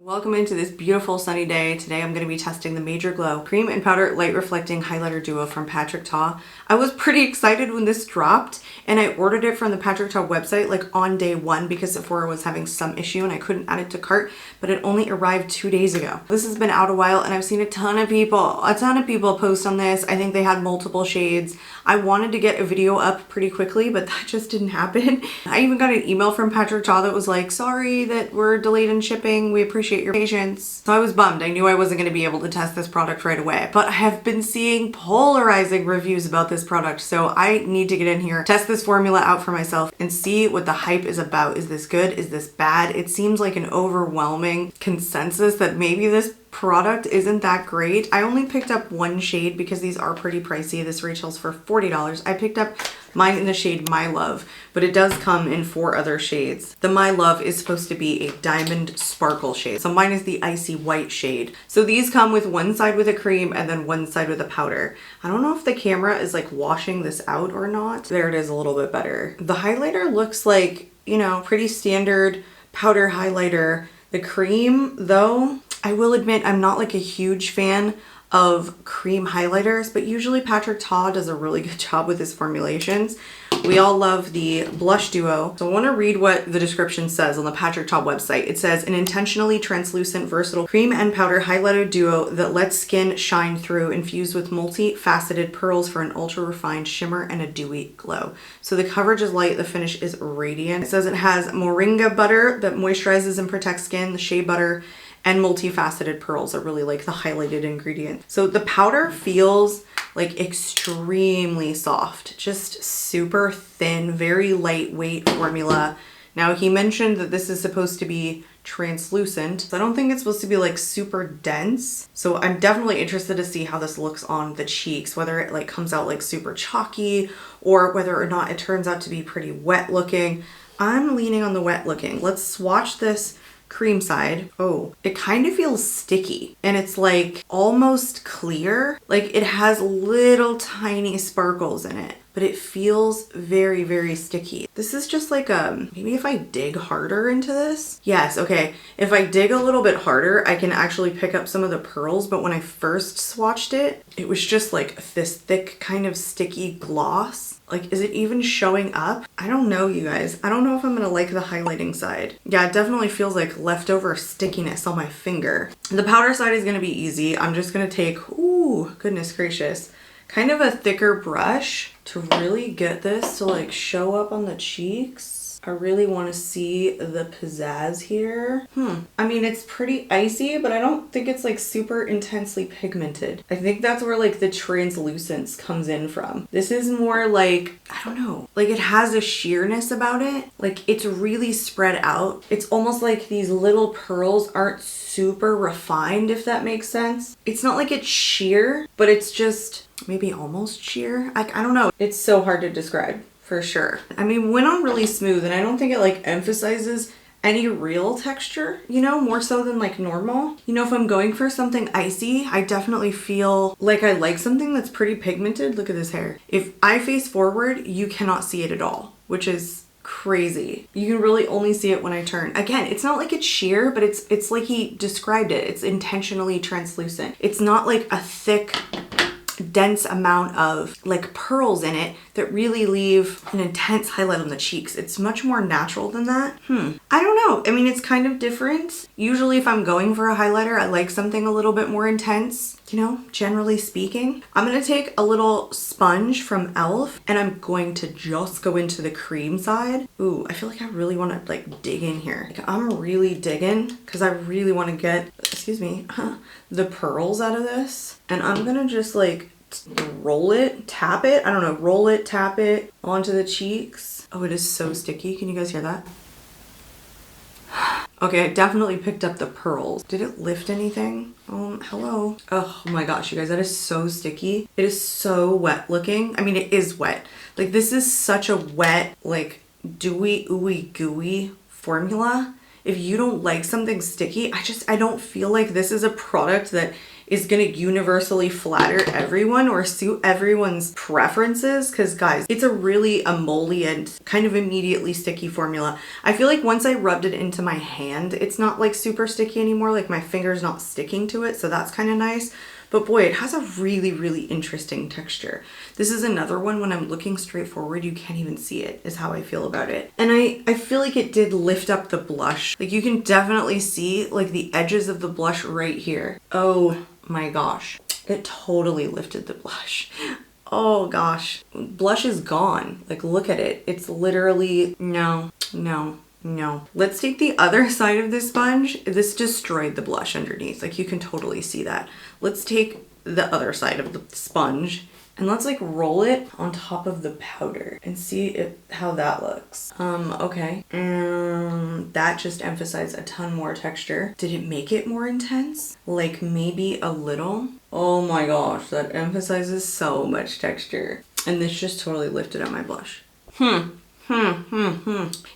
Welcome into this beautiful sunny day. Today I'm going to be testing the Major Glow Cream and Powder Light Reflecting Highlighter Duo from Patrick Ta. I was pretty excited when this dropped and I ordered it from the Patrick Ta website like on day one because Sephora was having some issue and I couldn't add it to cart, but it only arrived 2 days ago. This has been out a while and I've seen a ton of people post on this. I think they had multiple shades. I wanted to get a video up pretty quickly, but that just didn't happen. I even got an email from Patrick Ta that was like, sorry that we're delayed in shipping. We appreciate your patience. So I was bummed. I knew I wasn't going to be able to test this product right away, but I have been seeing polarizing reviews about this product. So I need to get in here, test this formula out for myself and see what the hype is about. Is this good? Is this bad? It seems like an overwhelming consensus that maybe this product isn't that great. I only picked up one shade because these are pretty pricey. This retails for $40. I picked up mine in the shade My Love, but it does come in 4 other shades. The My Love is supposed to be a diamond sparkle shade. So mine is the icy white shade. So these come with one side with a cream and then one side with a powder. I don't know if the camera is like washing this out or not. There it is, a little bit better. The highlighter looks like, you know, pretty standard powder highlighter. The cream though, I will admit I'm not like a huge fan of cream highlighters, but usually Patrick Ta does a really good job with his formulations. We all love the blush duo. So I want to read what the description says on the Patrick Ta website. It says, an intentionally translucent, versatile cream and powder highlighter duo that lets skin shine through, infused with multi-faceted pearls for an ultra-refined shimmer and a dewy glow. So the coverage is light, the finish is radiant. It says it has moringa butter that moisturizes and protects skin, the shea butter, and multifaceted pearls are really like the highlighted ingredient. So the powder feels like extremely soft, just super thin, very lightweight formula. Now he mentioned that this is supposed to be translucent. So I don't think it's supposed to be like super dense. So I'm definitely interested to see how this looks on the cheeks, whether it like comes out like super chalky or whether or not it turns out to be pretty wet looking. I'm leaning on the wet looking. Let's swatch this cream side. Oh, it kind of feels sticky and it's like almost clear. Like it has little tiny sparkles in it, but it feels very, very sticky. This is just like maybe if I dig harder into this. Yes, okay. If I dig a little bit harder, I can actually pick up some of the pearls, but when I first swatched it, it was just like this thick kind of sticky gloss. Like, is it even showing up? I don't know, you guys. I don't know if I'm gonna like the highlighting side. Yeah, it definitely feels like leftover stickiness on my finger. The powder side is gonna be easy. I'm just gonna take, ooh, goodness gracious, kind of a thicker brush to really get this to like show up on the cheeks. I really want to see the pizzazz here. I mean, it's pretty icy, but I don't think it's like super intensely pigmented. I think that's where like the translucence comes in from. This is more like, I don't know, like it has a sheerness about it. Like it's really spread out. It's almost like these little pearls aren't super refined, if that makes sense. It's not like it's sheer, but it's just maybe almost sheer. I don't know. It's so hard to describe. For sure. I mean, went on really smooth and I don't think it like emphasizes any real texture, you know, more so than like normal. You know, if I'm going for something icy, I definitely feel like I like something that's pretty pigmented. Look at this hair. If I face forward, you cannot see it at all, which is crazy. You can really only see it when I turn. Again, it's not like it's sheer, but it's like he described it. It's intentionally translucent. It's not like a thick, dense amount of like pearls in it that really leave an intense highlight on the cheeks. It's much more natural than that. I don't know. I mean, it's kind of different. Usually if I'm going for a highlighter, I like something a little bit more intense, you know, generally speaking. I'm gonna take a little sponge from e.l.f. and I'm going to just go into the cream side. Ooh, I feel like I really want to like dig in here. Like, I'm really digging because I really want to get, excuse me, the pearls out of this. And I'm gonna just like roll it, tap it, I don't know, roll it, tap it onto the cheeks. Oh, it is so sticky. Can you guys hear that? Okay, I definitely picked up the pearls. Did it lift anything? Hello. Oh my gosh, you guys, that is so sticky. It is so wet looking. I mean, it is wet. Like this is such a wet, like dewy, ooey gooey formula. if you don't like something sticky, I don't feel like this is a product that is gonna universally flatter everyone or suit everyone's preferences. Because guys, it's a really emollient, kind of immediately sticky formula. I feel like once I rubbed it into my hand, it's not like super sticky anymore. Like my finger's not sticking to it, so that's kind of nice. But boy, it has a really, really interesting texture. This is another one, when I'm looking straight forward, you can't even see it, is how I feel about it. And I feel like it did lift up the blush. Like you can definitely see like the edges of the blush right here. Oh my gosh, it totally lifted the blush. Oh gosh, blush is gone. Like look at it. It's literally, no. Let's take the other side of this sponge. This destroyed the blush underneath. Like you can totally see that. Let's take the other side of the sponge and let's like roll it on top of the powder and see how that looks. Okay. That just emphasized a ton more texture. Did it make it more intense? Like maybe a little? Oh my gosh, that emphasizes so much texture. And this just totally lifted up my blush.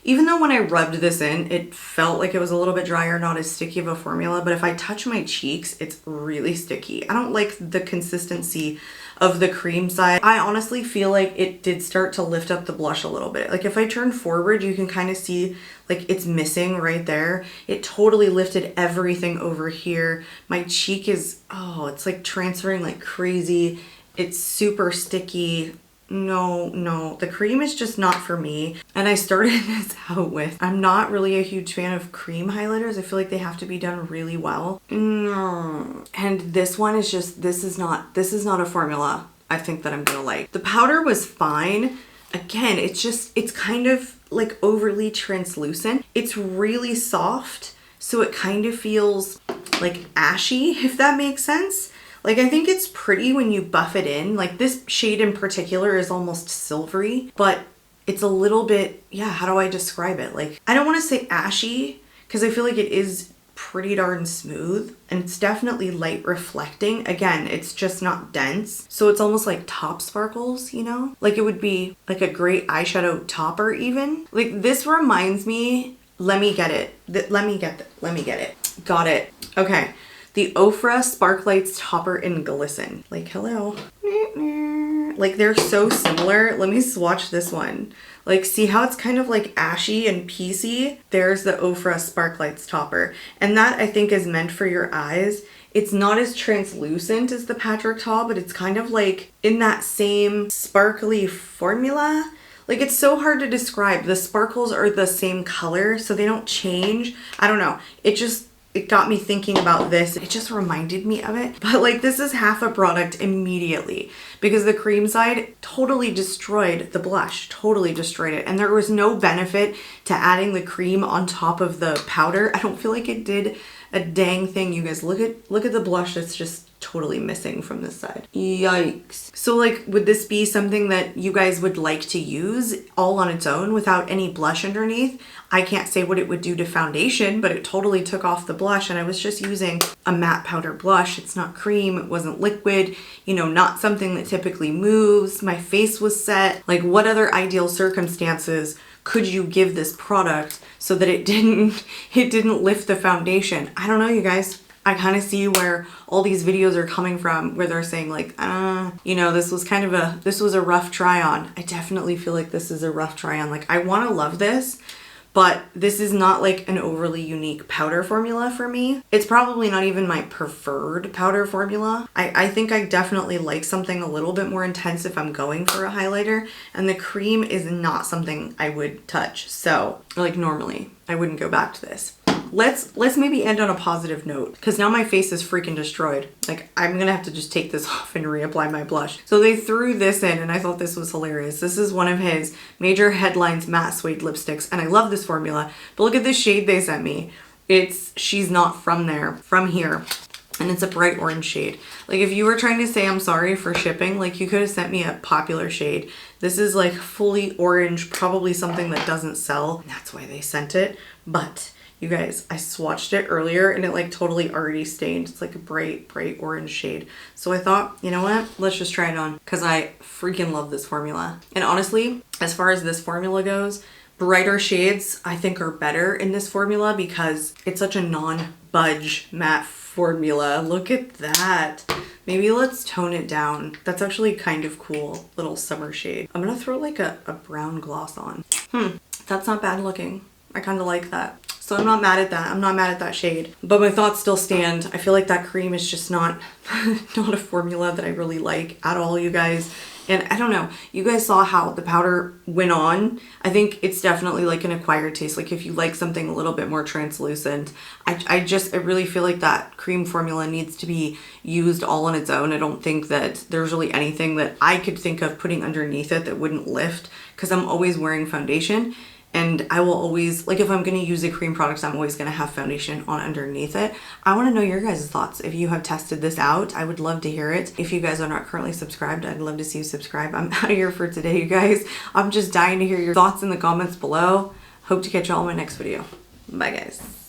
Even though when I rubbed this in, it felt like it was a little bit drier, not as sticky of a formula, but if I touch my cheeks, it's really sticky. I don't like the consistency of the cream side. I honestly feel like it did start to lift up the blush a little bit. Like if I turn forward, you can kind of see like it's missing right there. It totally lifted everything over here. My cheek is, oh, it's like transferring like crazy. It's super sticky. No, the cream is just not for me. And I started this out with, I'm not really a huge fan of cream highlighters. I feel like they have to be done really well. And this one is just, this is not a formula I think that I'm gonna like. The powder was fine. Again, it's kind of like overly translucent. It's really soft, so it kind of feels like ashy, if that makes sense. Like, I think it's pretty when you buff it in. Like, this shade in particular is almost silvery, but it's a little bit, yeah, how do I describe it? Like, I don't want to say ashy, because I feel like it is pretty darn smooth, and it's definitely light reflecting. Again, it's just not dense. So it's almost like top sparkles, you know? Like, it would be like a great eyeshadow topper even. Like, this reminds me, let me get it. Got it. Okay. The Ofra Sparklights Topper in Glisten. Like, hello. Like, they're so similar. Let me swatch this one. Like, see how it's kind of like ashy and piecey? There's the Ofra Sparklights Topper. And that, I think, is meant for your eyes. It's not as translucent as the Patrick Ta, but it's kind of like in that same sparkly formula. Like, it's so hard to describe. The sparkles are the same color, so they don't change. I don't know. It got me thinking about this. It just reminded me of it. But like, this is half a product immediately, because the cream side totally destroyed the blush, totally destroyed it. And there was no benefit to adding the cream on top of the powder. I don't feel like it did a dang thing. You guys, look at the blush that's just totally missing from this side. Yikes. So like, would this be something that you guys would like to use all on its own without any blush underneath? I can't say what it would do to foundation, but it totally took off the blush, and I was just using a matte powder blush. It's not cream, it wasn't liquid, you know, not something that typically moves. My face was set. Like, what other ideal circumstances could you give this product so that it didn't lift the foundation? I don't know, you guys. I kind of see where all these videos are coming from, where they're saying like, you know, this was a rough try on. I definitely feel like this is a rough try on. Like, I want to love this, but this is not like an overly unique powder formula for me. It's probably not even my preferred powder formula. I think I definitely like something a little bit more intense if I'm going for a highlighter, and the cream is not something I would touch. So like, normally I wouldn't go back to this. Let's maybe end on a positive note, because now my face is freaking destroyed. Like, I'm gonna have to just take this off and reapply my blush. So they threw this in, and I thought this was hilarious. This is one of his Major Headlines matte suede lipsticks, and I love this formula, but look at this shade they sent me. It's She's Not From There, From Here, and it's a bright orange shade. Like, if you were trying to say I'm sorry for shipping, like, you could have sent me a popular shade. This is like fully orange, probably something that doesn't sell, and that's why they sent it. But you guys, I swatched it earlier and it like totally already stained. It's like a bright orange shade. So I thought, you know what? Let's just try it on, because I freaking love this formula. And honestly, as far as this formula goes, Brighter shades I think are better in this formula because it's such a non-budge matte formula. Look at that. Maybe let's tone it down. That's actually kind of cool, little summer shade. I'm gonna throw like a brown gloss on. That's not bad looking. I kind of like that. So I'm not mad at that. I'm not mad at that shade. But my thoughts still stand. I feel like that cream is just not, not a formula that I really like at all, you guys. And I don't know, you guys saw how the powder went on. I think it's definitely like an acquired taste. Like if you like something a little bit more translucent, I really feel like that cream formula needs to be used all on its own. I don't think that there's really anything that I could think of putting underneath it that wouldn't lift, because I'm always wearing foundation. And I will always, like if I'm going to use a cream product, I'm always going to have foundation on underneath it. I want to know your guys' thoughts. If you have tested this out, I would love to hear it. If you guys are not currently subscribed, I'd love to see you subscribe. I'm out of here for today, you guys. I'm just dying to hear your thoughts in the comments below. Hope to catch y'all in my next video. Bye, guys.